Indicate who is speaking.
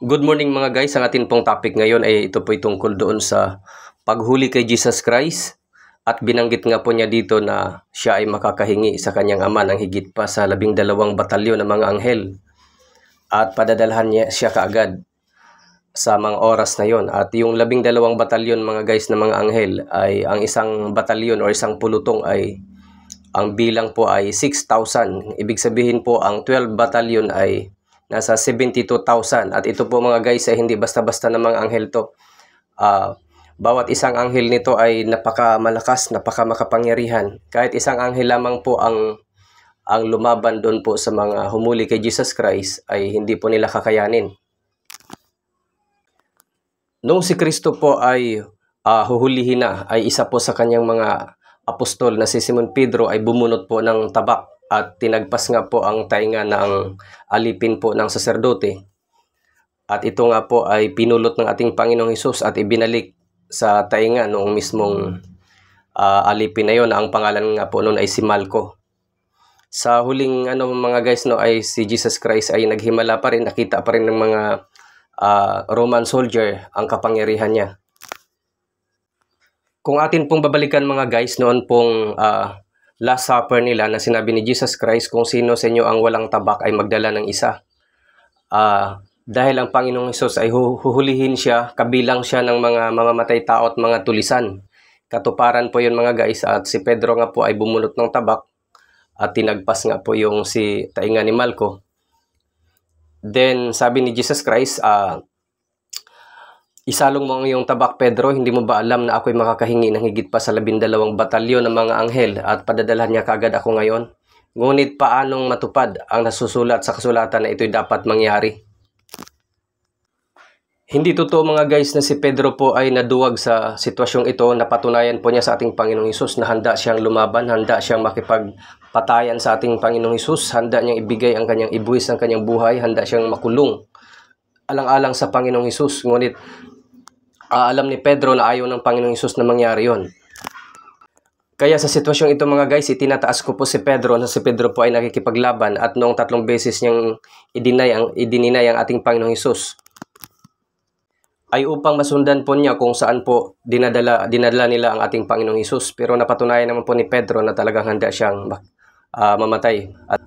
Speaker 1: Good morning mga guys. Ang atin pong topic ngayon ay ito po tungkol doon sa paghuli kay Jesus Christ. At binanggit nga po niya dito na siya ay makakahingi sa kanyang ama ng higit pa sa 12 batalyon ng mga anghel. At padadalhan niya siya kaagad sa mga oras na yon. At yung 12 batalyon mga guys na mga anghel ay ang isang batalyon o isang pulutong ay ang bilang po ay 6,000. Ibig sabihin po ang 12 batalyon ay nasa 72,000. At ito po mga guys ay hindi basta-basta na mga anghel to. Bawat isang anghel nito ay napakamalakas, napakamakapangyarihan. Kahit isang anghel lamang po ang lumaban doon po sa mga humuli kay Jesus Christ ay hindi po nila kakayanin. Noong si Kristo po ay huhulihin na, ay isa po sa kanyang mga apostol na si Simon Pedro ay bumunot po ng tabak at tinagpas nga po ang tainga ng alipin po ng saserdote. At ito nga po ay pinulot ng ating Panginoong Hesus at ibinalik sa tainga noong mismong alipin na yon. Ang pangalan nga po noon ay si Malco. Sa huling mga guys ay si Jesus Christ ay naghimala pa rin, nakita pa rin ng mga Roman soldier ang kapangyarihan niya. Kung atin pong babalikan mga guys, noon pong Last Supper nila na sinabi ni Jesus Christ, kung sino sa inyo ang walang tabak ay magdala ng isa. Dahil ang Panginoong Hesus ay huhulihin siya, kabilang siya ng mga mamamatay tao at mga tulisan. Katuparan po yun mga guys, at si Pedro nga po ay bumunot ng tabak at tinagpas nga po yung si tainga ni Malco. Then sabi ni Jesus Christ, isalong mo ang iyong tabak, Pedro. Hindi mo ba alam na ako'y makakahingi ng higit pa sa 12 batalyon ng mga anghel at padadalhan niya kaagad ako ngayon? Ngunit paanong matupad ang nasusulat sa kasulatan na ito'y dapat mangyari? Hindi totoo mga guys na si Pedro po ay naduwag sa sitwasyong ito. Napatunayan po niya sa ating Panginoong Hesus na handa siyang lumaban, handa siyang makipagpatayan sa ating Panginoong Hesus, handa niyang ibigay ang kanyang ibuwis ng kanyang buhay, handa siyang makulong alang-alang sa Panginoong Hesus. Ngunit alam ni Pedro na ayaw ng Panginoong Hesus na mangyari yon. Kaya sa sitwasyong ito mga guys, itinataas ko po si Pedro na si Pedro po ay nakikipaglaban at noong 3 beses niyang idininay ang ating Panginoong Hesus ay upang masundan po niya kung saan po dinadala nila ang ating Panginoong Hesus. Pero napatunayan naman po ni Pedro na talagang handa siyang mamatay. At